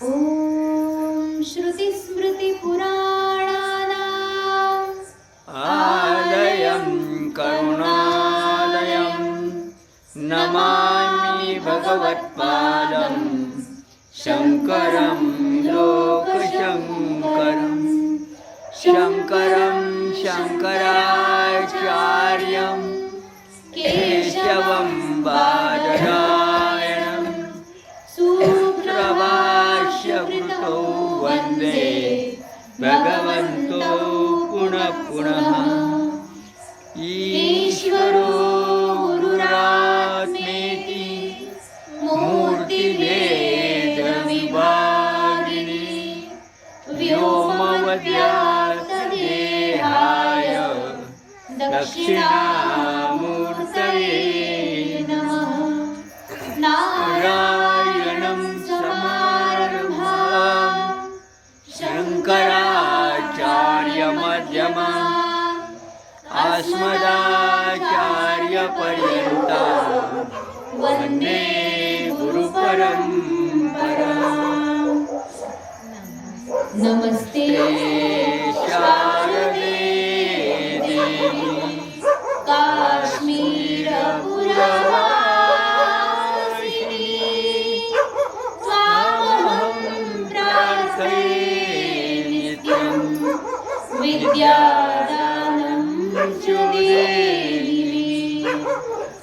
ॐ श्रुतिस्मृतिपुराणानाम् आलयं करुणालयं नमामि भगवत्पादं शङ्करं लोकशङ्करं शङ्करं शङ्कराचार्यं केशवं बादरायणं सूत्रभाष्यकृतौ वन्दे भगवन्तो पुनः पुनः। ईश्वरो गुरुरात्मेति मूर्तिभेदविभागिनी व्योमवद्व्याप्तदेहाय दक्षिणामूर्तये नमः। नारायणं समारम्भां शङ्कराचार्यमध्यमाम् अस्मदाचार्यपर्यन्तां वन्दे गुरुपरम्पराम्। नमस्ते शारदे देवी काश्मीरपुरवासिनी त्वामहं प्रार्थये नित्यं विद्यादानं च देवी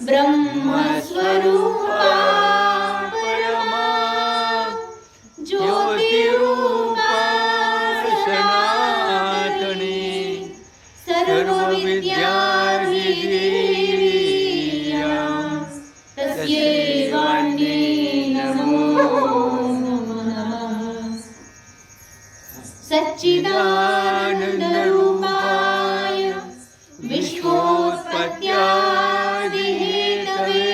ब्रह्मस्वरूपा परमा ज्योतिरूपा सनातनी सर्वविद्याधिदेव्यां तस्यै वाण्यै नमो नमः। सच्चिदानन्दरूपाय विश्वोत्पत्त्यादिहेतवे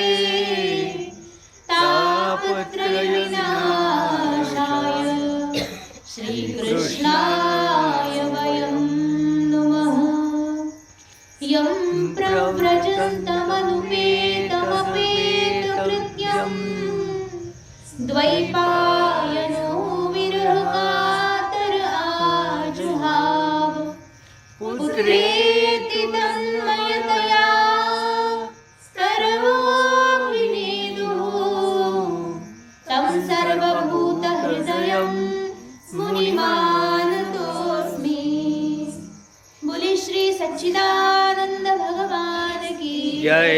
तापत्रयविनाशाय श्रीकृष्णाय वयं नमः। यं प्रव्रजन्तमनुपेतमपेतकृत्यं द्वैपायनो विरहकातर आजुहाव पुत्रेति तन्मयतया सर्वो विनेदुः तं सर्वभूतहृदयं मुनिमानतोऽस्मि। बोले श्री सच्चिदानंद भगवान की जय,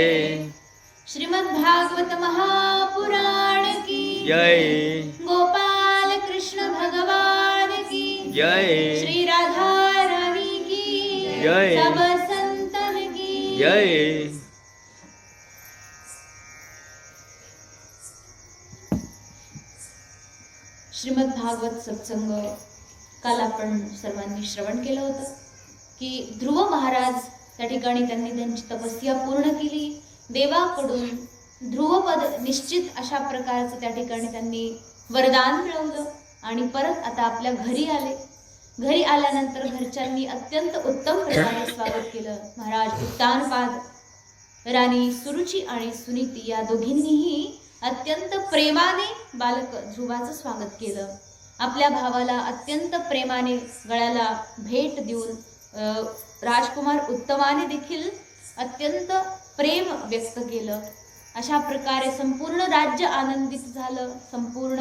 श्रीमद्भागवत महापुराण की जय, गोपाल कृष्ण भगवान की जय, श्री राधा रानी की जय, सब संतन की जय। श्रीमद भागवत सत्संग काल आपण सर्वांनी श्रवण केलं होतं की ध्रुव महाराज त्या ठिकाणी त्यांनी त्यांची तपस्या पूर्ण केली, देवाकडून ध्रुवपद निश्चित अशा प्रकारचं त्या ठिकाणी त्यांनी वरदान मिळवलं आणि परत आता आपल्या घरी आले। घरी आल्यानंतर घरच्यांनी अत्यंत उत्तम प्रकारे स्वागत केलं। महाराज उत्तानपाद, राणी सुरुची आणि सुनीती या दोघींनीही अत्यंत प्रेमाने बालक ध्रुवाचं स्वागत केलं। आपल्या भावाला अत्यंत प्रेमाने गळ्याला भेट देऊन राजकुमार उत्तमाने देखील अत्यंत प्रेम व्यक्त केलं। अशा प्रकारे संपूर्ण राज्य आनंदित झालं। संपूर्ण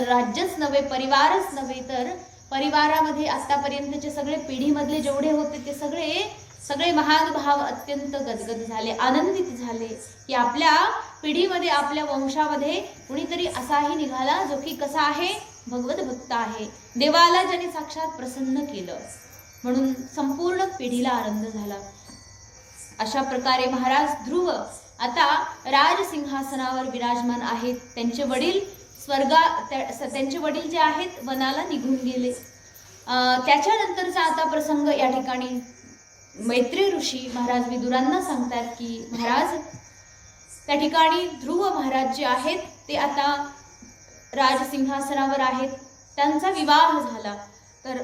राज्यच नव्हे, परिवारच नव्हे, तर परिवारामध्ये आतापर्यंतचे सगळे पिढीमधले जेवढे होते ते सगळे महान भाव अत्यंत गदगद झाले, आनंदित झाले की आपल्या पिढीमध्ये, आपल्या वंशामध्ये कुणीतरी असाही निघाला जो की कसा आहे, भगवत भक्त आहे, देवाला ज्याने साक्षात प्रसन्न केलं, म्हणून संपूर्ण पिढीला आनंद झाला। अशा प्रकारे महाराज ध्रुव आता राजसिंहासनावर विराजमान आहेत। त्यांचे वडील जे आहेत वनाला निघून गेले। त्याच्यानंतरचा आता प्रसंग या ठिकाणी मैत्री ऋषी महाराज विदुरांना सांगतात की महाराज त्या ठिकाणी ध्रुव महाराज जे आहेत ते आता राजसिंहासनावर आहेत। त्यांचा विवाह झाला। तर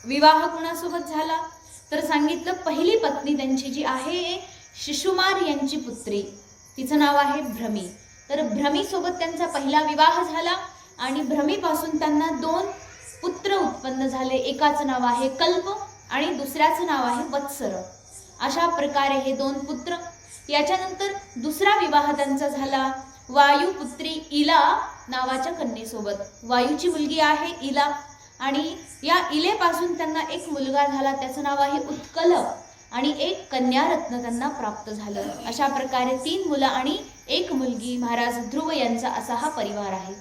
विवाह कुणासोबत झाला तर सांगितलं पहिली पत्नी त्यांची जी आहे शिशुमार यांची पुत्री, तिचं नाव आहे भ्रमी। तर भ्रमी सोबत त्यांचा पहिला विवाह झाला आणि भ्रमीपासून त्यांना 2 पुत्र उत्पन्न झाले. एकाचं नाव आहे कल्प आणि दुसऱ्याचं नाव आहे वत्सर. अशा प्रकारे हे 2 पुत्र. याच्यानंतर दुसरा विवाह त्यांचा झाला वायुपुत्री इला नावाच्या कन्येसोबत. वायूची मुलगी आहे इला आणि या इलेपासून त्यांना एक मुलगा झाला, त्याचं नाव आहे उत्कल आणि एक कन्यारत्न त्यांना प्राप्त झालं. अशा प्रकारे 3 मुलं आणि 1 मुलगी महाराज ध्रुव यांचा असा हा परिवार आहे.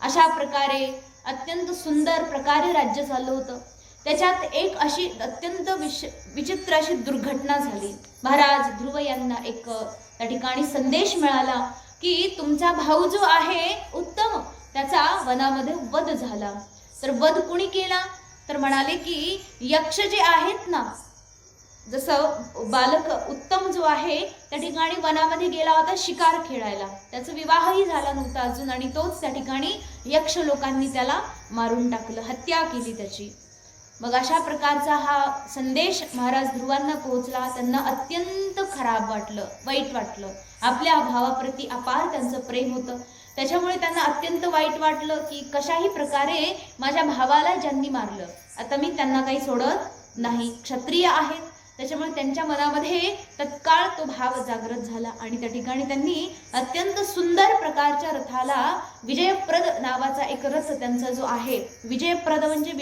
अशा प्रकारे अत्यंत सुंदर प्रकारे राज्य चाललं होतं. त्याच्यात एक अशी अत्यंत विचित्र अशी दुर्घटना झाली. महाराज ध्रुव यांना एक त्या ठिकाणी संदेश मिळाला की तुमचा भाऊ जो आहे उत्तम त्याचा वनामध्ये वध झाला. तर वध कुणी केला तर म्हणाले की यक्ष जे आहेत ना, जसं बालक उत्तम जो आहे त्या ठिकाणी वनामध्ये गेला होता शिकार खेळायला, त्याचा विवाहही झाला नव्हता अजून आणि तोच त्या ठिकाणी यक्ष लोकांनी त्याला मारून टाकलं, हत्या केली त्याची. मग अशा प्रकारचा हा संदेश महाराज ध्रुवांना पोहोचला. त्यांना अत्यंत खराब वाटलं, वाईट वाटलं. आपल्या भावाप्रती अपार त्यांचं प्रेम होतं, त्याच्यामुळे त्यांना अत्यंत वाईट वाटलं की कशाही प्रकारे माझ्या भावाला ज्यांनी मारलं, आता मी त्यांना काही सोडत नाही. क्षत्रिय आहेत त्याच्यामुळे त्यांच्या मनामध्ये तत्काळ तो भाव जागृत झाला आणि त्या ठिकाणी त्यांनी अत्यंत सुंदर प्रकारच्या रथाला, विजयप्रद नावाचा एक रथ त्यांचा जो आहे, विजयप्रद म्हणजे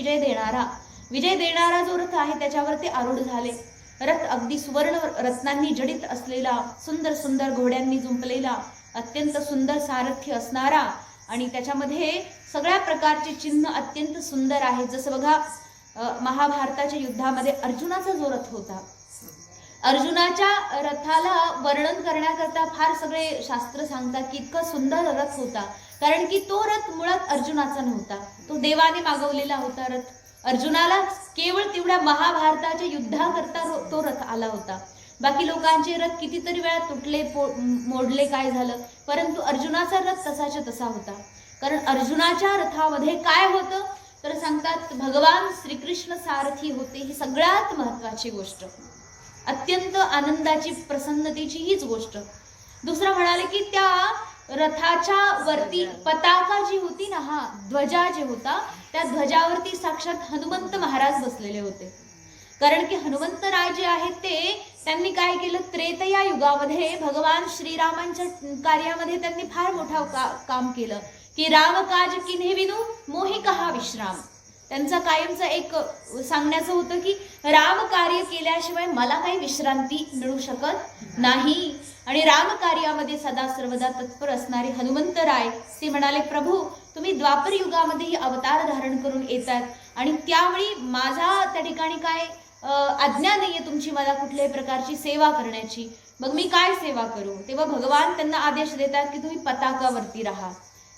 विजय देणारा जो रथ आहे त्याच्यावर ते आरूढ झाले. रथ अगदी सुवर्ण रत्नांनी जडित असलेला, सुंदर सुंदर घोड्यांनी जुंपलेला, अत्यंत सुंदर सारथ्य असणारा आणि त्याच्यामध्ये सगळ्या प्रकारचे चिन्ह अत्यंत सुंदर आहे. जसं बघा महाभारताच्या युद्धामध्ये अर्जुनाचा जो रथ होता, अर्जुनाच्या रथाला वर्णन करण्याकरता फार सगळे शास्त्र सांगतात की इतका सुंदर रथ होता, कारण की तो रथ मुळात अर्जुनाचा नव्हता, तो देवाने मागवलेला होता रथ. अर्जुनाला केवळ तेवढ्या महाभारताच्या युद्धाकरता तो रथ आला होता. बाकी लोकांचे रथ कितीतरी वेळा तुटले, मोडले, काय झालं, परंतु अर्जुनाचा रथ तसाच्या तसा होता. कारण अर्जुनाच्या रथामध्ये काय होतं तर सांगतात भगवान श्रीकृष्ण सारथी होते. ही सगळ्यात महत्वाची गोष्ट, अत्यंत आनंदाची, प्रसन्नतेची हीच गोष्ट. दुसरं म्हणाले की त्या रथाच्या वरती पताका जी होती ना, हा ध्वजा जे होता, त्या ध्वजावरती साक्षात हनुमंत महाराज बसलेले होते. कारण की हनुमंतराय जे आहेत ते त्यांनी काय केलं, त्रेतया युगामध्ये भगवान श्रीरामांच्या कार्यामध्ये त्यांनी फार मोठा काम केलं की राम काज किन्हे विनू मोहि कहा विश्राम. त्यांचा कायमचं एक सांगण्याचं होतं की राम कार्य केल्याशिवाय मला काही विश्रांती मिळू शकत नाही. आणि राम कार्यामध्ये सदा सर्वदा तत्पर असणारे हनुमंतराय ते म्हणाले, प्रभू तुम्ही द्वापर युगामध्ये अवतार धारण करून येतात आणि त्यावेळी माझा त्या ठिकाणी काय आज्ञा नाहीये तुमची मला कुठल्याही प्रकारची सेवा करण्याची, मग मी काय सेवा करू. तेव्हा भगवान त्यांना आदेश देतात की तुम्ही पताकावरती राहा.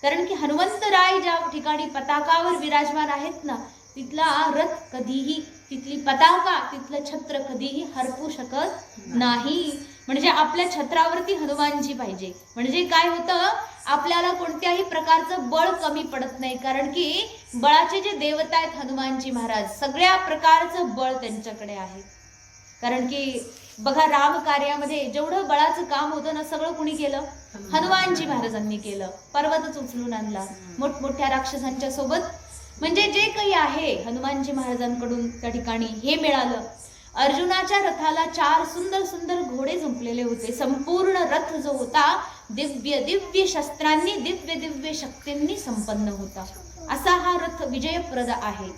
कारण की हनुमंतराय ज्या ठिकाणी पताकावर विराजमान आहेत ना, तिथला रथ कधीही, तिथली पताका, तिथलं छत्र कधीही हरपू शकत नाही. म्हणजे आपल्या छत्रावरती हनुमानजी पाहिजे, म्हणजे काय होतं, आपल्याला कोणत्याही प्रकारचं बळ कमी पडत नाही. कारण की बळाचे जे देवता आहेत हनुमानजी महाराज, सगळ्या प्रकारचं बळ त्यांच्याकडे आहे. कारण की बघा राम कार्यामध्ये जेवढं बळाचं काम होतं ना, सगळं कुणी केलं, हनुमानजी महाराजांनी केलं. पर्वतच उचलून आणला मोठमोठ्या राक्षसांच्या सोबत. म्हणजे जे काही आहे हनुमानजी महाराजांकडून त्या ठिकाणी हे मिळालं. अर्जुनाच्या रथाला 4 सुंदर सुंदर घोडे जुंपलेले होते. संपूर्ण रथ जो होता दिव्य दिव्य शस्त्रांनी, दिव्य दिव्य शक्तींनी संपन्न होता. असा हा रथ विजयप्रद आहे.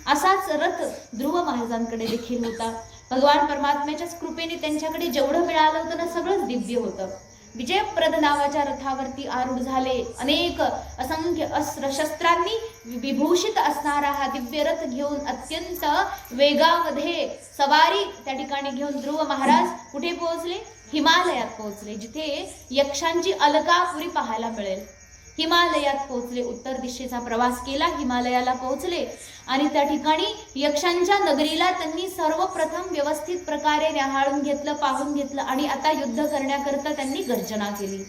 असाच रथ ध्रुव महाराजांकडे देखील होता. भगवान परमात्म्याच्याच कृपेने त्यांच्याकडे जेवढं मिळालं होतं ना, सगळंच दिव्य होतं. विजयप्रद नावाच्या रथावरती आरूढ झाले. अनेक असंख्य अस्त्र शस्त्रांनी विभूषित असणारा हा दिव्य रथ घेऊन अत्यंत वेगामध्ये सवारी त्या ठिकाणी घेऊन ध्रुव महाराज कुठे पोहोचले, हिमालयात पोहोचले, जिथे यक्षांची अलकापुरी पाहायला मिळेल. हिमालयात पोहोचले, उत्तर दिशेचा प्रवास केला, हिमालयाला पोहोचले आणि त्या ठिकाणी यक्षांच्या नगरीला त्यांनी सर्वप्रथम व्यवस्थित प्रकारे न्याहाळून घेतलं, पाहून घेतलं आणि आता युद्ध करण्याकरता त्यांनी गर्जना केली.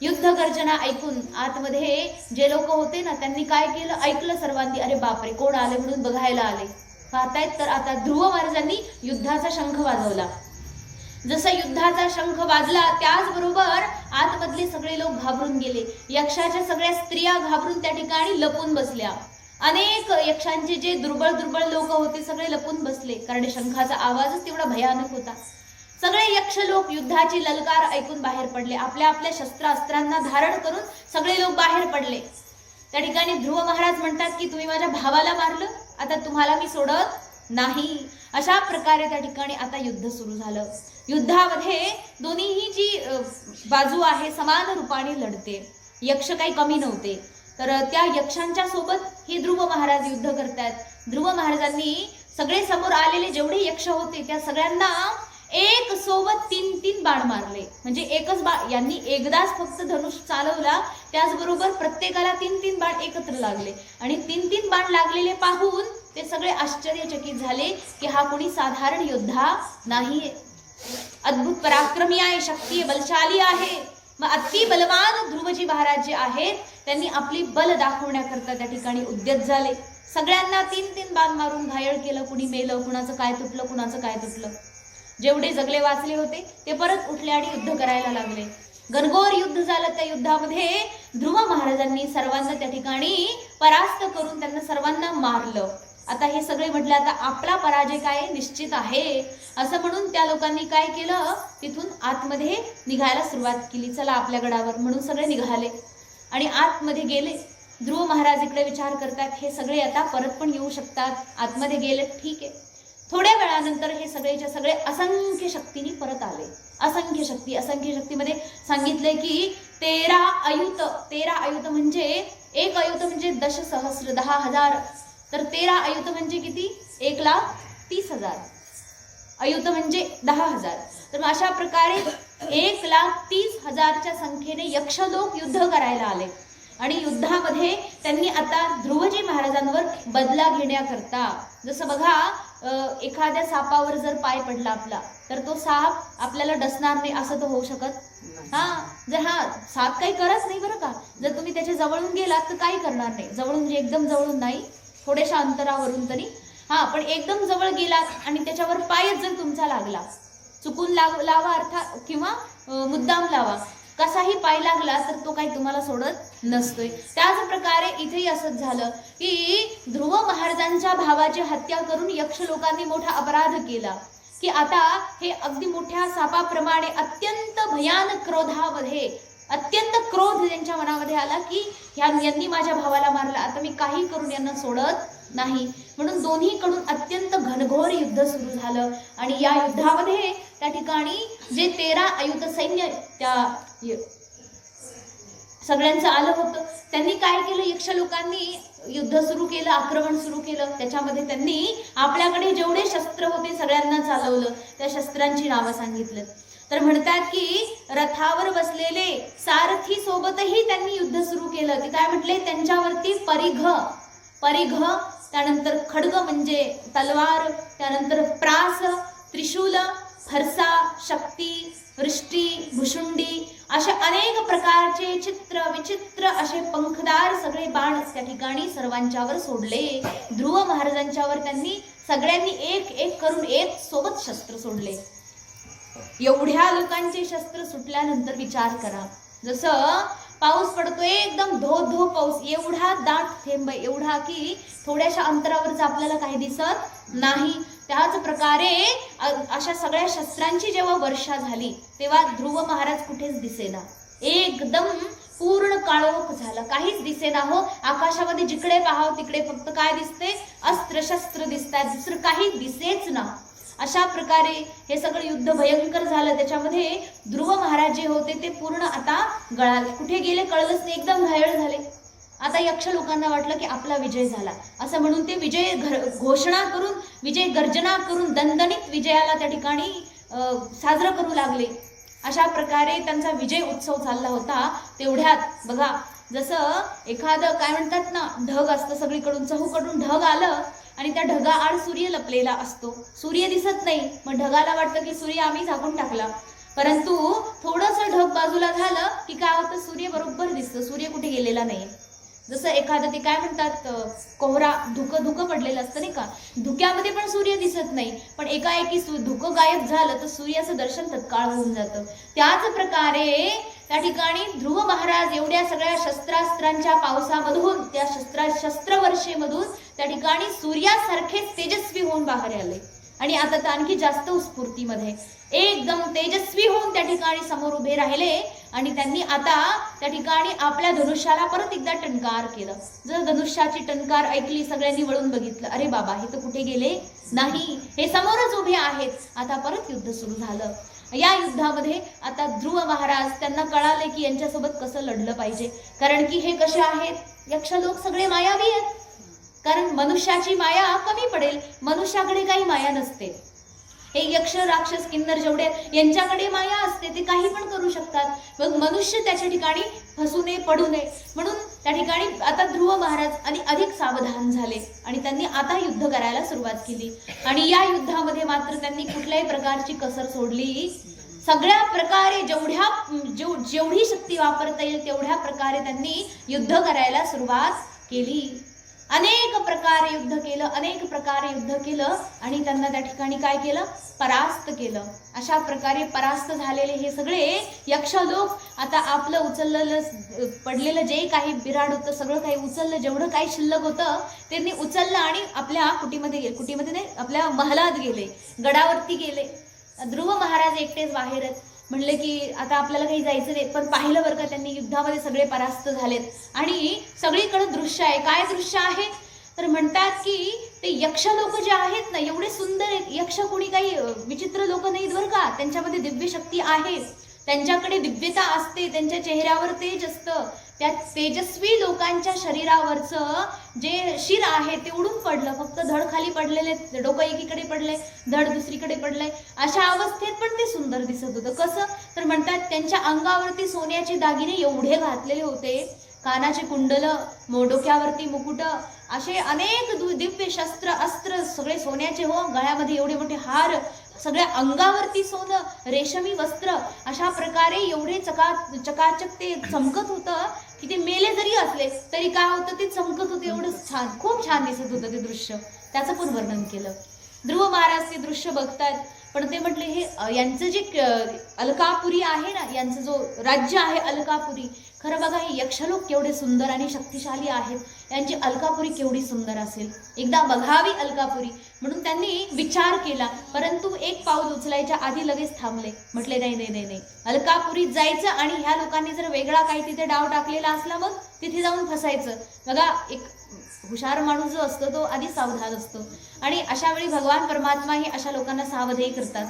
युद्ध गर्जना ऐकून आतमध्ये जे लोक होते ना, त्यांनी काय केलं, ऐकलं सर्वांनी, अरे बापरे कोण आले म्हणून बघायला आले. पाहतायत तर आता ध्रुव महाराजांनी युद्धाचा शंख वाजवला. जसं युद्धाचा शंख वाजला त्याचबरोबर आतमधले सगळे लोक घाबरून गेले. यक्षाच्या सगळ्या स्त्रिया घाबरून त्या ठिकाणी लपून बसल्या. अनेक यक्षांचे जे दुर्बळ लोक होते सगळे लपून बसले, कारण शंखाचा आवाजच तेवढा भयानक होता. सगळे यक्ष लोक युद्धाची ललकार ऐकून बाहेर पडले. आपल्या आपल्या शस्त्रास्त्रांना धारण करून सगळे लोक बाहेर पडले. त्या ठिकाणी ध्रुव महाराज म्हणतात की तुम्ही माझ्या भावाला मारलं, आता तुम्हाला मी सोडत नाही. अशा प्रकारे त्या ठिकाणी आता युद्ध सुरू झालं. युद्धामध्ये दोन्हीही जी बाजू आहे समान रूपाने लढते. यक्ष काही कमी नव्हते. तर त्या यक्षांच्या सोबत हे ध्रुव महाराज युद्ध करतात. ध्रुव महाराजांनी सगळे समोर आलेले जेवढे यक्ष होते त्या सगळ्यांना एक सोबत 3-3 बाण मारले. म्हणजे एकच बाण, यांनी एकदाच फक्त धनुष चालवला, त्याचबरोबर प्रत्येकाला 3-3 बाण एकत्र लागले. आणि 3-3 बाण लागलेले पाहून ते सगळे आश्चर्यचकित झाले की हा कोणी साधारण योद्धा नाहीये, अद्भुत पराक्रमी आहे, शक्ती बलशाली आहे. मग अति बलवान ध्रुवजी महाराज जे आहेत त्यांनी आपली बल दाखवण्याकरता त्या ठिकाणी उद्यत झाले. सगळ्यांना 3-3 बाण मारून घायल केलं. कुणी मेलं, कुणाचं काय तुटलं, कुणाचं काय तुटलं. जेवढे जगले वाचले होते ते परत उठले आणि युद्ध करायला लागले. घनघोर युद्ध झालं. त्या युद्धामध्ये ध्रुव महाराजांनी सर्वांना त्या ठिकाणी परास्त करून त्यांना सर्वांना मारलं. आता हे सगळे म्हटले आता आपला पराजय काय निश्चित आहे असं म्हणून त्या लोकांनी काय केलं, तिथून आतमध्ये निघायला सुरुवात केली. चला आपल्या गडावर म्हणून सगळे निघाले आणि आतमध्ये गेले. ध्रुव महाराज इकडे विचार करतात हे सगळे आता परत पण येऊ शकतात. आतमध्ये गेले, ठीक आहे. थोड्या वेळानंतर हे सगळेच्या सगळे असंख्य शक्तीने परत आले. असंख्य शक्तीमध्ये सांगितले की 13 अयुत. 13 अयुत म्हणजे एक अयुत म्हणजे दशसहस्र 10,000. तर 13 अयुत म्हणजे किती, 1,30,000. अयुत म्हणजे 10,000. तर अशा प्रकारे 1,30,000च्या संख्येने यक्ष लोक युद्ध करायला आले. आणि युद्धामध्ये त्यांनी आता ध्रुवजी महाराजांवर बदला घेण्याकरता, जसं बघा एखाद्या सापावर जर पाय पडला आपला तर तो साप आपल्याला डसणार नाही असं तर होऊ शकत. जर साप काही करत नाही बरं का, जर तुम्ही त्याच्या जवळून गेलात तर काही करणार नाही. जवळून म्हणजे एकदम जवळून नाही, थोड्याशा अंतरावरून तरी. पण एकदम जवळ गेलात आणि त्याच्यावर पायच जर तुमचा लागला, चुकून लावा अर्थात किंवा मुद्दाम लावा, कसाही पाय लागला तर तो काही तुम्हाला सोडत नसतोय. त्याच प्रकारे इथेही असंच झालं की ध्रुव महाराजांच्या भावाची हत्या करून यक्ष लोकांनी मोठा अपराध केला की आता हे अगदी मोठ्या सापाप्रमाणे अत्यंत भयानक क्रोधामध्ये, अत्यंत क्रोध त्यांच्या मनामध्ये आला की यांनी माझ्या भावाला मारला, आता मी काही करून यांना सोडत नाही. म्हणून दोन्हीकडून अत्यंत घनघोर युद्ध सुरू झालं. आणि या युद्धामध्ये त्या ठिकाणी जे 13 अयुत सैन्य त्या सगळ्यांचं आलं होतं, त्यांनी काय केलं, यक्ष लोकांनी युद्ध सुरू केलं, आक्रमण सुरू केलं. त्याच्यामध्ये त्यांनी आपल्याकडे जेवढे शस्त्र होते सगळ्यांना चालवलं. त्या शस्त्रांची नावं सांगितलं. तर म्हणतात की रथावर बसलेले सारथी सोबतही त्यांनी युद्ध सुरू केलं. ते काय म्हटले, त्यांच्यावरती परिघ, त्यानंतर खड्ग म्हणजे तलवार, त्यानंतर प्रास, त्रिशूल, फरसा, शक्ती, वृष्टी, भुशुंडी अशा अनेक प्रकारचे चित्र विचित्र असे पंखदार सगळे बाण त्या ठिकाणी सर्वांच्यावर सोडले. ध्रुव महाराजांच्यावर त्यांनी सगळ्यांनी एक एक करून एक सोबत शस्त्र सोडले. एवढ्या लोकांचे शस्त्र सुटल्यानंतर विचार करा, जसं पाऊस पडतोय एकदम धो पाऊस, एवढा दाट थेंब, एवढा की थोड्याशा अंतरावरच आपल्याला काही दिसत नाही. त्याच प्रकारे अशा सगळ्या शस्त्रांची जेव्हा वर्षा झाली तेव्हा ध्रुव महाराज कुठेच दिसेना. एकदम पूर्ण काळोख झाला, काहीच दिसेना. हो, आकाशामध्ये जिकडे पाहाव तिकडे फक्त काय दिसते, अस्त्र शस्त्र दिसतात, दुसरं काही दिसेच ना. अशा प्रकारे हे सगळं युद्ध भयंकर झालं. त्याच्यामध्ये ध्रुव महाराज जे होते ते पूर्ण आता गळाले, कुठे गेले कळलंच नाही, एकदम घायल झाले. आता यक्ष लोकांना वाटलं की आपला विजय झाला असं म्हणून ते विजय घोषणा करून, विजय गर्जना करून दणदणीत विजयाला त्या ठिकाणी साजरं करू लागले. अशा प्रकारे त्यांचा विजय उत्सव चालला होता. तेवढ्यात बघा, जसं एखादं काय म्हणतात ना, ढग असतं सगळीकडून, चहूकडून ढग आलं आणि त्या ढगाआड सूर्य लपलेला असतो. सूर्य दिसत नाही, मग ढगाला वाटतं की सूर्य आम्ही झाकून टाकला. परंतु थोडंसं ढग बाजूला झालं की काय होतं, सूर्य बरोबर दिसतं, सूर्य कुठे गेलेला नाही. जसं एखादं ते काय म्हणतात कोहरा धुकं पडलेलं असतं नाही का, धुक्यामध्ये पण सूर्य दिसत नाही, पण एकाएकी धुकं गायब झालं तर सूर्याचं दर्शन तत्काळ होऊन जातं. त्याच प्रकारे त्या ठिकाणी ध्रुव महाराज एवढ्या सगळ्या शस्त्रास्त्रांच्या पावसामधून, त्या शस्त्रवर्षेमधून त्या ठिकाणी सूर्यासारखे तेजस्वी होऊन बाहेर आले. आणि आता तर आणखी जास्त स्फूर्तीमध्ये एकदम तेजस्वी होऊन त्या ठिकाणी समोर उभे राहिले. आणि त्यांनी आता त्या ठिकाणी आपल्या धनुष्याला परत एकदा टंकार केलं. जर धनुष्याची टंकार ऐकली, सगळ्यांनी वळून बघितलं, अरे बाबा हे तर कुठे गेले नाही, हे समोरच उभे आहेत. आता परत युद्ध सुरू झालं. या युद्धामध्ये आता ध्रुव महाराज त्यांना कळाले की यांच्यासोबत कसं लढलं पाहिजे, कारण की हे कसे आहेत, यक्षलोक सगळे मायावी आहेत. कारण मनुष्याची माया कमी पडेल, मनुष्याकडे काही माया नसते. हे यक्ष राक्षस किन्नर जेवढे यांच्याकडे माया असते, ते काही पण करू शकतात. मग मनुष्य त्याच्या ठिकाणी फसू नये, पडू नये, म्हणून त्या ठिकाणी आता ध्रुव महाराज आणि अधिक सावधान झाले आणि त्यांनी आता युद्ध करायला सुरुवात केली. आणि या युद्धामध्ये मात्र त्यांनी कुठल्याही प्रकारची कसर सोडली. सगळ्या प्रकारे जेवढी शक्ती वापरता येईल तेवढ्या प्रकारे त्यांनी युद्ध करायला सुरुवात केली. अनेक प्रकारे युद्ध केलं आणि त्यांना त्या ठिकाणी काय केलं, परास्त केलं. अशा प्रकारे परास्त झालेले हे सगळे यक्षलोक आता आपलं उचललेलं पडलेलं जे काही बिराड होतं, सगळं काही उचललं, जेवढं काही शिल्लक होतं त्यांनी उचललं आणि आपल्या कुटीमध्ये नाही, आपल्या महालात गेले, गडावरती गेले. ध्रुव महाराज एकटेच बाहेर आहेत. म्हणले की आता आपल्याला काही जायचं नाही. पण पाहिलं बरं का, त्यांनी युद्धामध्ये सगळे परास्त झालेत आणि सगळीकडे दृश्य आहे. काय दृश्य आहे तर म्हणतात की ते यक्ष लोक जे आहेत ना, एवढे सुंदर आहेत. यक्ष कोणी काही विचित्र लोक नाहीत बरं का, त्यांच्यामध्ये दिव्य शक्ती आहे, त्यांच्याकडे दिव्यता असते, त्यांच्या चेहऱ्यावर तेज असतं. त्या तेजस्वी लोकांच्या शरीरावरचं जे शिर आहे ते उडून पडलं, फक्त धड खाली पडलेले, डोकं एकीकडे पडले, धड दुसरीकडे पडले. अशा अवस्थेत पण ते सुंदर दिसत होतं. कसं तर म्हणतात त्यांच्या अंगावरती सोन्याचे दागिने एवढे घातलेले होते, कानाचे कुंडल, डोक्यावरती मुकुट, असे अनेक दिव्य शस्त्र अस्त्र सगळे सोन्याचे, हो, गळ्यामध्ये एवढे मोठे हार, सगळ्या अंगावरती सोनं, रेशमी वस्त्र, अशा प्रकारे एवढे चकाचक ते चमकत होतं की ते मेले जरी असले तरी काय होतं, ते चमकत होते. एवढं छान, खूप छान दिसत होतं ते दृश्य. त्याचं पण वर्णन केलं. ध्रुव महाराज ते दृश्य बघतात, पण ते म्हटले हे यांचं जे अलकापुरी आहे ना, यांचं जो राज्य आहे अलकापुरी, खरं बघा हे यक्षलोक केवढे सुंदर आणि शक्तिशाली आहेत, यांची अलकापुरी केवढी सुंदर असेल, एकदा बघावी अलकापुरी. म्हणून त्यांनी विचार केला, परंतु एक पाऊल उचलायच्या आधी लगेच थांबले. म्हटले नाही, अलकापुरीत जायचं आणि ह्या लोकांनी जर वेगळा काही तिथे डाव टाकलेला असला मग तिथे जाऊन फसायचं. बघा एक हुशार माणूस जो असतो तो आधी सावधान असतो आणि अशा वेळी भगवान परमात्मा ही अशा लोकांना सावधही करतात.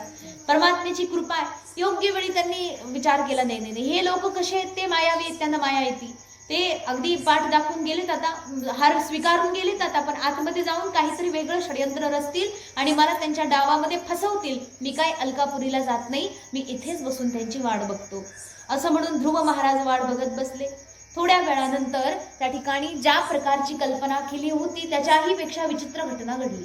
परमात्म्याची कृपा आहे. योग्य वेळी त्यांनी विचार केला, नाही, हे लोक कसे आहेत, ते मायावी आहेत, त्यांना माया येते. ते अगदी पाठ दाखवून गेलेत, आता हार स्वीकारून गेलेत आता, पण आतमध्ये जाऊन काहीतरी वेगळं षडयंत्र रचतील आणि मला त्यांच्या डावामध्ये फसवतील. मी काय अलकापुरीला जात नाही, मी इथेच बसून त्यांची वाट बघतो, असं म्हणून ध्रुव महाराज वाट बघत बसले. थोड्या वेळानंतर त्या ठिकाणी ज्या प्रकारची कल्पना केली होती त्याच्याही पेक्षा विचित्र घटना घडली.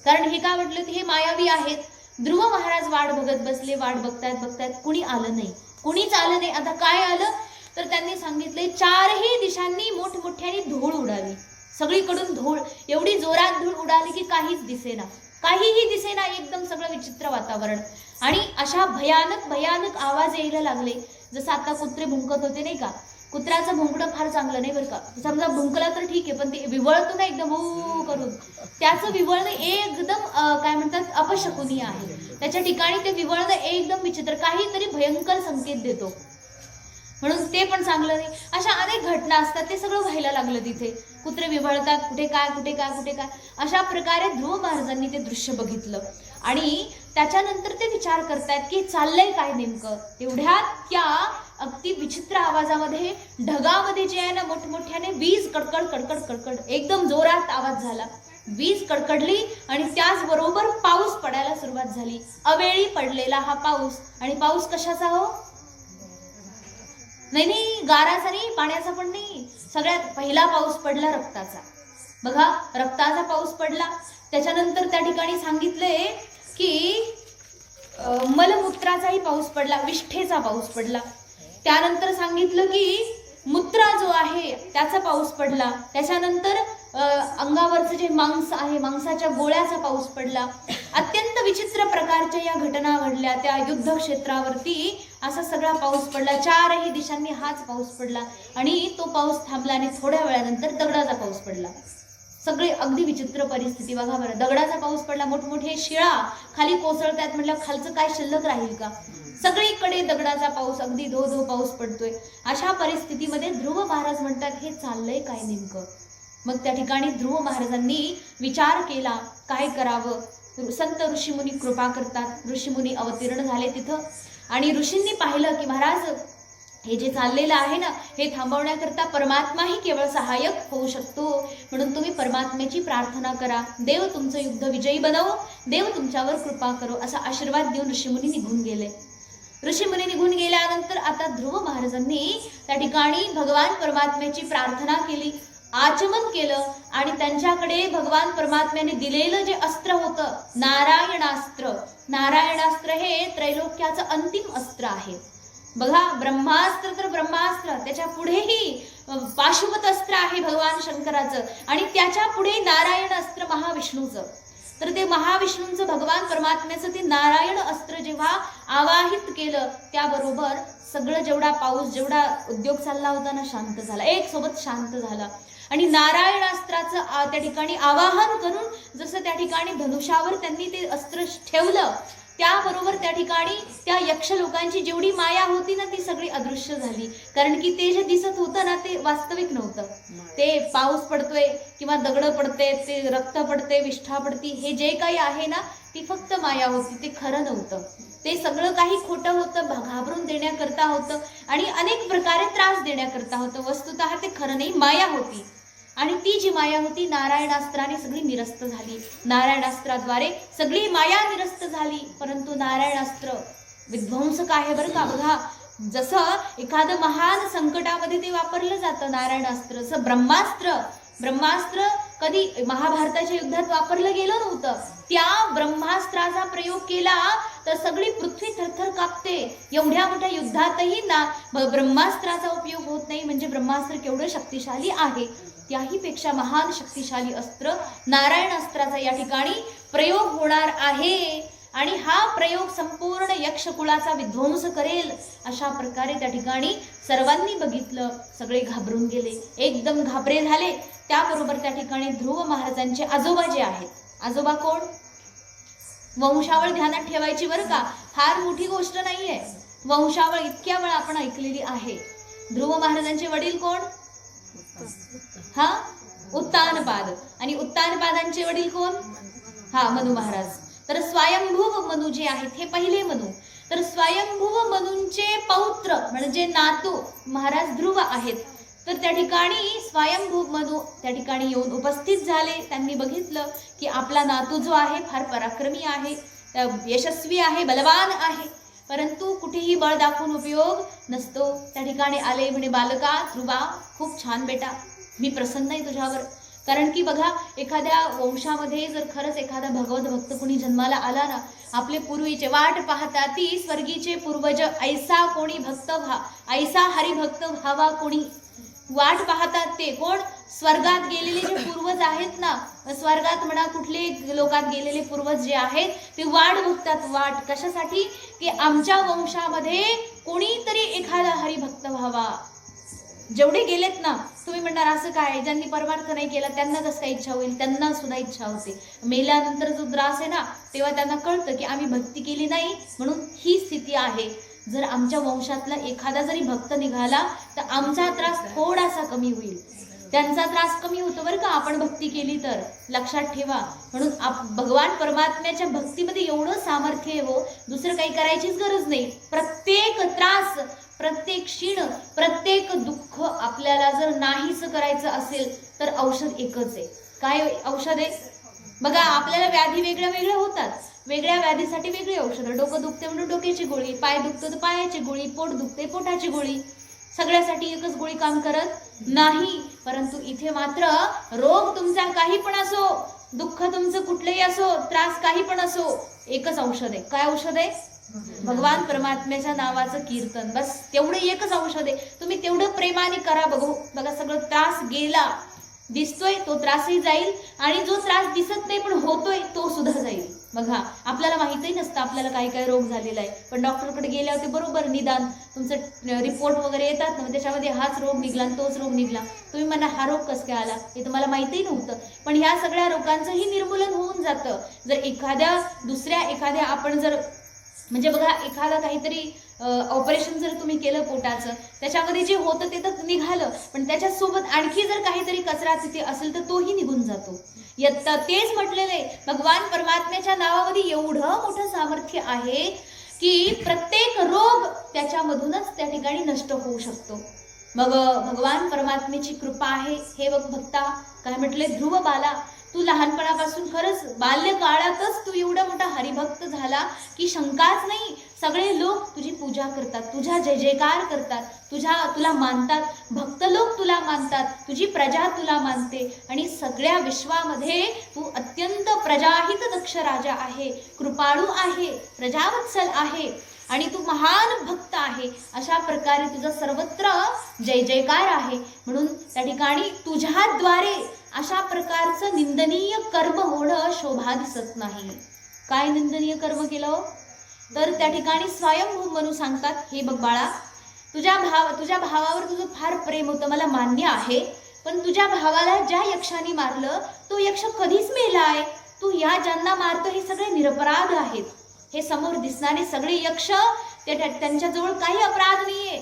कारण हे काय म्हटलं, हे मायावी आहेत. ध्रुव महाराज वाट बघत बसले. वाट बघतायत कुणी आलं नाही, कुणीच आलं नाही. आता काय आलं तर त्यांनी सांगितले, चारही दिशांनी मोठमोठ्याने धूळ उडाली, सगळीकडून धूळ, एवढी जोरात धूळ उडाली की काहीच दिसेना, काहीही दिसेना, एकदम सगळं विचित्र वातावरण. आणि अशा भयानक आवाज यायला लागले, जसं आता कुत्रे भुंकत होते नाही का. कुत्र्याचं भुंकणं फार चांगलं नाही बरं का. समजा भुंकला तर ठीक आहे, पण ते विवळतो ना एकदम हो करून, त्याचं विवळणं एकदम काय म्हणतात अपशकुनी आहे. त्याच्या ठिकाणी ते विवळणं एकदम विचित्र, काहीतरी भयंकर संकेत देतो, म्हणून ते पण चांगलं नाही. अशा अनेक घटना असतात, ते सगळं व्हायला लागलं तिथे. कुत्रे विवळतात, कुठे काय. अशा प्रकारे ध्रुव महाराजांनी ते दृश्य बघितलं आणि त्याच्यानंतर ते विचार करतायत की चाललंय काय नेमकं. तेवढ्यात त्या अगदी विचित्र आवाजामध्ये ढगामध्ये जे आहे ना, मोठमोठ्याने वीज कडकड एकदम जोरात आवाज झाला. वीज कडकडली आणि त्याचबरोबर पाऊस पडायला सुरुवात झाली. अवेळी पडलेला हा पाऊस. आणि पाऊस कशाचा हो, नाही गाराचा नाही, पाण्याचा पण नाही. सगळ्यात पहिला पाऊस पडला रक्ताचा. बघा, रक्ताचा पाऊस पडला. त्याच्यानंतर त्या ठिकाणी सांगितले की मलमूत्राचाही पाऊस पडला, विष्ठेचा पाऊस पडला. त्यानंतर सांगितलं की मूत्रा जो आहे त्याचा पाऊस पडला, त्याच्यानंतर अंगावरचं जे मांस आहे मांसाच्या गोळ्याचा पाऊस पडला. अत्यंत विचित्र प्रकारच्या या घटना घडल्या. त्या युद्ध क्षेत्रावरती असा सगळा पाऊस पडला. चारही दिशांनी हाच पाऊस पडला आणि तो पाऊस थांबला आणि थोड्या वेळानंतर दगडाचा पाऊस पडला. सगळे अगदी विचित्र परिस्थिती बघा बरं. दगडाचा पाऊस पडला, मोठमोठे शिळा खाली कोसळतात म्हटलं खालचं काय शिल्लक राहील का? सगळीकडे दगडाचा पाऊस, अगदी धो धो पाऊस पडतोय. अशा परिस्थितीमध्ये ध्रुव महाराज म्हणतात हे चाललंय काय नेमकं? मग त्या ठिकाणी ध्रुव महाराजांनी विचार केला काय करावं. संत ऋषीमुनी कृपा करतात. ऋषीमुनी अवतीर्ण झाले तिथं आणि ऋषींनी पाहिलं की महाराज हे जे चाललेलं आहे ना हे थांबवण्याकरता परमात्माही केवळ सहाय्यक होऊ शकतो. म्हणून तुम्ही परमात्म्याची प्रार्थना करा. देव तुमचं युद्ध विजयी बनवो, देव तुमच्यावर कृपा करो, असा आशीर्वाद देऊन ऋषीमुनी निघून गेले. ऋषीमुनी निघून गेल्यानंतर आता ध्रुव महाराजांनी त्या ठिकाणी भगवान परमात्म्याची प्रार्थना केली, आचमन केलं आणि त्यांच्याकडे भगवान परमात्म्याने दिलेलं जे अस्त्र होतं नारायणास्त्र. नारायणास्त्र हे त्रैलोक्याचं अंतिम अस्त्र आहे. बघा ब्रह्मास्त्र तर ब्रह्मास्त्र, त्याच्या पुढेही पाशुपत अस्त्र आहे भगवान शंकराचं आणि त्याच्या पुढे नारायण अस्त्र महाविष्णूचं. तर ते महाविष्णूंचं भगवान परमात्म्याचं ते नारायण अस्त्र जेव्हा आवाहित केलं त्याबरोबर सगळं जेवढा पाऊस जेवढा उद्योग चालला होता ना शांत झाला, एक सोबत शांत झाला. आणि नारायणास्त्राचं त्या ठिकाणी आवाहन करून जसं त्या ठिकाणी धनुष्यावर त्यांनी ते अस्त्र ठेवलं त्याबरोबर त्या ठिकाणी त्या यक्ष लोकांची जेवढी माया होती ना ती सगळी अदृश्य झाली. कारण की ते जे दिसत होतं ना ते वास्तविक नव्हतं. ते पाऊस पडतोय किंवा दगड पडते, ते रक्त पडते, विष्ठा पडती, हे जे काही आहे ना ती फक्त माया होती, ते खरं नव्हतं. ते सगळं काही खोटं होतं, घाबरून देण्याकरता होतं आणि अनेक प्रकारे त्रास देण्याकरता होतं. वस्तुतः ते खरं नाही, माया होती. आणि ती जी माया होती नारायणास्त्राने सगळी निरस्त झाली. नारायणास्त्राद्वारे सगळी माया निरस्त झाली. परंतु नारायणास्त्र विध्वंसक आहे बरं का. बघा जसं एखादं महान संकटामध्ये ते वापरलं जातं नारायणास्त्र, असं ब्रह्मास्त्र कधी महाभारताच्या युद्धात वापरलं गेलं नव्हतं. त्या ब्रह्मास्त्राचा प्रयोग केला तर सगळी पृथ्वी थरथर कापते. एवढ्या मोठ्या युद्धातही ना ब्रह्मास्त्राचा उपयोग होत नाही म्हणजे ब्रह्मास्त्र केवढं शक्तिशाली आहे. त्याही पेक्षा महान शक्तिशाली अस्त्र नारायणास्त्राचा या ठिकाणी प्रयोग होणार आहे आणि हा प्रयोग संपूर्ण यक्षकुळाचा विध्वंस करेल अशा प्रकारे त्या ठिकाणी सर्वांनी बघितलं. सगळे घाबरून गेले, एकदम घाबरे झाले. त्याबरोबर त्या ठिकाणी ध्रुव महाराजांचे आजोबा जे आहेत, आजोबा कोण? वंशावळ ध्यानात ठेवायची बरं का, फार मोठी गोष्ट नाहीये. वंशावळ इतक्या वेळा आपण ऐकलेली आहे. ध्रुव महाराजांचे वडील कोण? उत्तानपाद. आणि उत्तानपादांचे वडील कोण? मनु महाराज. तर स्वयंभुव मनु जे आहेत हे पहिले मनु. तर स्वयंभुव मनुंचे पौत्र म्हणजे नातू महाराज ध्रुव आहेत. तर त्या ठिकाणी स्वयंभुव मनु त्या ठिकाणी येऊन उपस्थित झाले. त्यांनी बघितलं की आपला नातू जो आहे फार पराक्रमी आहे, यशस्वी आहे, बलवान आहे, परंतु कुठेही बळ दाखवून उपयोग नसतो. त्या ठिकाणी आले म्हणे बालका ध्रुवा खूप छान बेटा, मी प्रसन्न आहे तुझ्यावर. कारण की बघा एखाद्या वंशामध्ये जर खरंच एखादा भगवत भक्त कोणी जन्माला आला ना, आपले पूर्वीचे वाट पाहता ती स्वर्गीचे पूर्वज ऐसा कोणी भक्त ऐसा हरिभक्त व्हावा कोणी. वाट पाहतात ते कोण? स्वर्गात गेलेले जे पूर्वज आहेत ना, स्वर्गात म्हणा कुठले लोकात गेलेले पूर्वज जे आहेत ते वाट बघतात. वाट कशासाठी? की आमच्या वंशामध्ये कोणीतरी एखादा हरिभक्त व्हावा. जेवढे गेलेत ना, तुम्ही म्हणणार असं काय, ज्यांनी परमार्थ नाही केला त्यांना जसं काही इच्छा होईल, त्यांना सुद्धा इच्छा होते. मेल्यानंतर जो त्रास आहे ना तेव्हा त्यांना कळतं की आम्ही भक्ती केली नाही म्हणून ही स्थिती आहे. जर आमच्या वंशातला एखादा जरी भक्त निघाला तर आमचा त्रास थोडासा कमी होईल, त्यांचा त्रास कमी होतो बरं का आपण भक्ती केली तर, लक्षात ठेवा. म्हणून भगवान परमात्म्याच्या भक्तीमध्ये एवढं सामर्थ्य आहे हो, दुसरं काही करायचीच गरज नाही. प्रत्येक त्रास, प्रत्येक क्षीण, प्रत्येक दुःख आपल्याला जर नाहीच करायचं असेल तर औषध एकच आहे. काय औषध आहे? बघा आपल्याला व्याधी वेगळ्या वेगळ्या होतात, वेगळ्या व्याधीसाठी वेगळी औषधं. डोकं दुखते म्हणून डोक्याची गोळी, पाय दुखतं तर पायाची गोळी, पोट दुखते पोटाची गोळी. सगळ्यासाठी एकच गोळी काम करत नाही. परंतु इथे मात्र रोग तुमचा काही पण असो, दुःख तुमचं कुठलंही असो, त्रास काही पण असो, एकच औषध आहे. काय औषध आहे? भगवान परमात्म्याच्या नावाचं कीर्तन, बस तेवढं एकच औषध आहे. तुम्ही तेवढं प्रेमाने करा. बघा सगळं त्रास गेला, दिसतोय तो त्रासही जाईल, आणि जो त्रास दिसत नाही पण होतोय तो सुद्धा जाईल. बघा आपल्याला माहितही नसतं आपल्याला काही काही रोग झालेला आहे, पण डॉक्टरकडे गेल्यावर ते बरोबर निदान तुमचं रिपोर्ट वगैरे येतात ना, त्याच्यामध्ये हाच रोग निघला आणि तोच रोग निघला. तुम्ही म्हणा हा रोग कसं काय आला, हे तुम्हाला माहितीही नव्हतं. पण ह्या सगळ्या रोगांचंही निर्मूलन होऊन जातं जर एखाद्या आपण जर म्हणजे बघा एखादा काहीतरी ऑपरेशन जर तुम्ही केलं पोटाचं, त्याच्यामध्ये जे होतं ते तर निघालं, पण त्याच्यासोबत आणखी जर काहीतरी कचरा तिथे असेल तर तोही निघून जातो. तेच म्हटलेलं आहे भगवान परमात्म्याच्या नावामध्ये एवढं मोठं सामर्थ्य आहे की प्रत्येक रोग त्याच्यामधूनच त्या ठिकाणी नष्ट होऊ शकतो. मग भगवान परमात्म्याची कृपा आहे. हे बघ भक्ता, काय म्हटले, ध्रुव बाला, तू लहानपणापासून खरंच बाल्यकाळातच तू एवढा मोठा हरिभक्त झाला की शंकाच नाही. सगळे लोक तुझी पूजा करतात, तुझा जय जयकार करतात, तुला मानतात, भक्त लोक तुला मानतात, तुझी प्रजा तुला मानते, आणि सगळ्या विश्वामध्ये तू अत्यंत प्रजाहित दक्ष राजा आहे, कृपाळू आहे, प्रजावत्सल आहे, आणि तू महान भक्त आहे. अशा प्रकारे तुझा सर्वत्र जय जयकार आहे. म्हणून त्या ठिकाणी तुझ्याद्वारे अशा प्रकारचं निंदनीय कर्म होणं शोभा दिसत नाही. काय निंदनीय कर्म केलं तर त्या ठिकाणी स्वयंभू मनू सांगतात, हे बघ बाळा, तुझ्या भावावर तुझं फार प्रेम होतं, मला मान्य आहे, पण तुझ्या भावाला ज्या यक्षाने मारलं तो यक्ष कधीच मेलाय. तू या ज्यांना मारतो हे सगळे निरपराध आहेत. हे समोर दिसणारे सगळे यक्ष त्यांच्याजवळ काही अपराध नाहीये.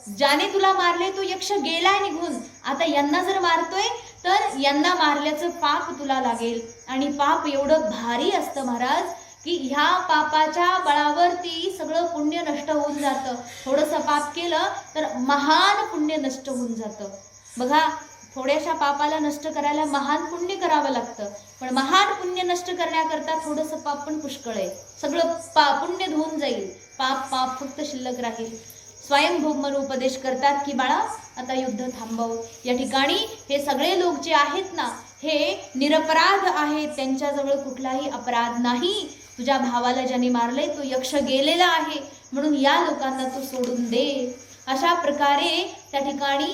ज्याने तुला मारले तो यक्ष गेलाय निघून. आता यांना जर मारतोय तर यांना मारल्याचं पाप तुला लागेल, आणि पाप एवढं भारी असतं महाराज की ह्या पापाच्या बळावरती सगळं पुण्य नष्ट होऊन जातं. थोडंसं पाप केलं तर महान पुण्य नष्ट होऊन जातं. बघा थोड्याशा पापाला नष्ट करायला महान पुण्य करावं लागतं, पण महान पुण्य नष्ट करण्याकरता थोडंसं पाप पण पुष्कळ आहे. सगळं पुण्य धुवून जाईल, पाप फक्त शिल्लक राहील. स्वयंभू मनू उपदेश करतात की बाळा आता युद्ध थांबव. या ठिकाणी हे सगळे लोक जे आहेत ना हे निरपराध आहेत, त्यांच्याजवळ कुठलाही अपराध नाही. तुझ्या भावाला ज्याने मारले तो यक्ष गेलेला आहे, म्हणून या लोकांना तू सोडून दे. अशा प्रकारे त्या ठिकाणी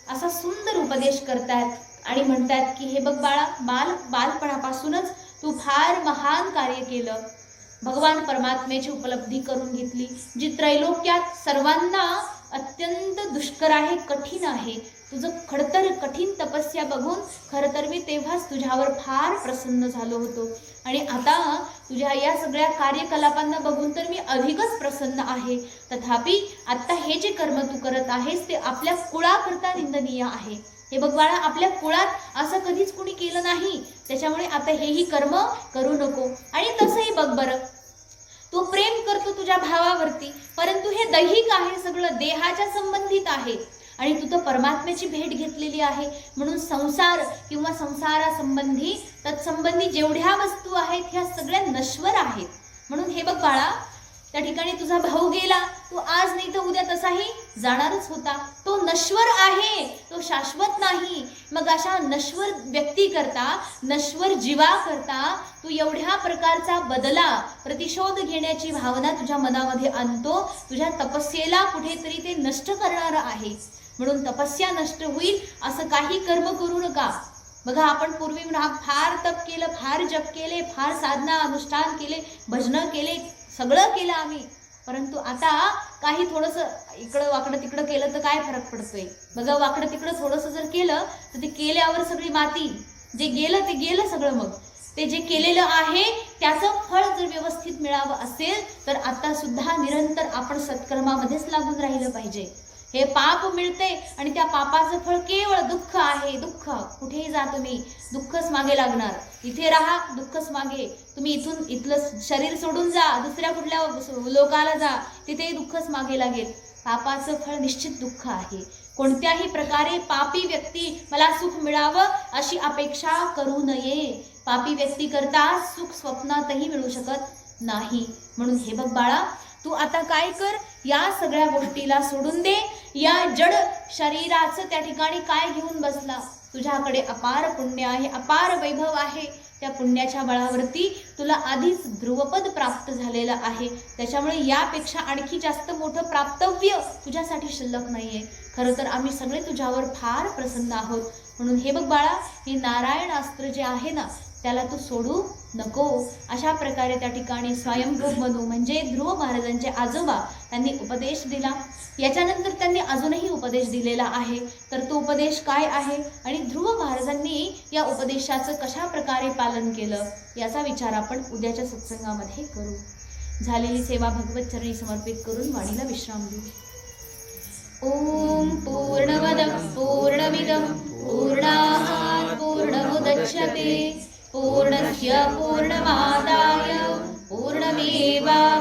असा सुंदर उपदेश करतात आणि म्हणतात की हे बघ बाळा, बालपणापासूनच तू फार महान कार्य केलं, भगवान परमात्म्याची उपलब्धी करून घेतली, जी त्रैलोक्यात सर्वांना अत्यंत दुष्कर आहे, कठीण आहे. तुझं खडतर कठीण तपस्या बघून खरं तर मी तेव्हाच तुझ्यावर फार प्रसन्न झालो होतो, आणि आता तुझ्या या सगळ्या कार्यकलापांना बघून तर मी अधिकच प्रसन्न आहे. तथापि आता हे जे कर्म तू करत आहेस ते आपल्या कुळाकरता निंदनीय आहे. हे बघ बाळा, आपल्या कुळात असं कधीच कुणी केलं नाही, त्याच्यामुळे आता हेही कर्म करू नको. आणि तसंही बघ बरं, तू प्रेम करतो तुझ्या भावावरती, परंतु हे दैहिक आहे, सगळं देहाच्या संबंधित आहे, आणि तू तर परमात्म्याची भेट घेतलेली आहे. म्हणून संसार किंवा संसारासंबंधी तत्संबंधी जेवढ्या वस्तू आहेत ह्या सगळ्या नश्वर आहेत. म्हणून हे बघ बाळा, त्या ठिकाणी तुझा भाऊ गेला, तू आज नाही तर उद्या तसाही जाणारच होता. तो नश्वर आहे, तो शाश्वत नाही. मग अशा नश्वर व्यक्ती करता, नश्वर जीवा करता तू एवढ्या प्रकारचा बदला, प्रतिशोध घेण्याची भावना तुझ्या मनामध्ये आणतो. तुझ्या तपस्येला कुठेतरी ते नष्ट करणार आहे. म्हणून तपस्या नष्ट होईल असं काही कर्म करू नका. बघा आपण पूर्वी फार तप केलं, फार जप केले, फार साधना अनुष्ठान केले, भजन केले, सगळं केलं आम्ही, परंतु आता काही थोडंसं इकडं वाकडं तिकडं केलं तर काय फरक पडतोय. बघा वाकडं तिकडं थोडंसं जर केलं तर ते केल्यावर सगळी माती, जे गेलं ते गेलं सगळं. मग ते जे केलेलं आहे त्याचं फळ जर व्यवस्थित मिळावं असेल तर आता सुद्धा निरंतर आपण सत्कर्मामध्येच लागून राहिलं पाहिजे. हे पाप मिळते आणि त्या पापाचं फळ केवळ दुःख आहे. दुःख, कुठेही जा तुम्ही दुःखच मागे लागणार. इथे राहा दुःखच मागे, तुम्ही इथलं शरीर सोडून जा, दुसऱ्या कुठल्या लोकाला जा, तिथे दुःखच मागे लागेल. पापाचं फळ निश्चित दुःख आहे. कोणत्याही प्रकारे पापी व्यक्ती मला सुख मिळावं अशी अपेक्षा करू नये. पापी व्यक्ती करता सुख स्वप्नातही मिळू शकत नाही. म्हणून हे बघ बाळा, तू आता काय कर, या सगळ्या गोष्टीला सोडून दे. या जड शरीराचं त्या ठिकाणी काय घेऊन बसला, तुझ्याकडे अपार पुण्य आहे, अपार वैभव आहे. त्या पुण्याच्या बळावरती तुला आधीच ध्रुवपद प्राप्त झालेलं आहे. त्याच्यामुळे यापेक्षा आणखी जास्त मोठं प्राप्तव्य तुझ्यासाठी शिल्लक नाहीये. खरं तर आम्ही सगळे तुझ्यावर फार प्रसन्न आहोत. म्हणून हे बघ बाळा, हे नारायणास्त्र जे आहे ना त्याला तू सोडू नको. अशा प्रकारे त्या ठिकाणी स्वयंभू मनू म्हणजे ध्रुव महाराजांचे आजोबा त्यांनी उपदेश दिला. याच्यानंतर त्यांनी अजूनही उपदेश दिलेला आहे. तर तो उपदेश काय आहे आणि ध्रुव महाराजांनी या उपदेशाचं कशा प्रकारे पालन केलं याचा विचार आपण उद्याच्या सत्संगामध्ये करू. झालेली सेवा भगवत चरणी समर्पित करून वाणीला विश्राम देऊ. ओम पूर्णमदः पूर्णमिदं पूर्णात् पूर्णमुदच्यते पूर्णस्य पूर्णमादाय पूर्णमेवा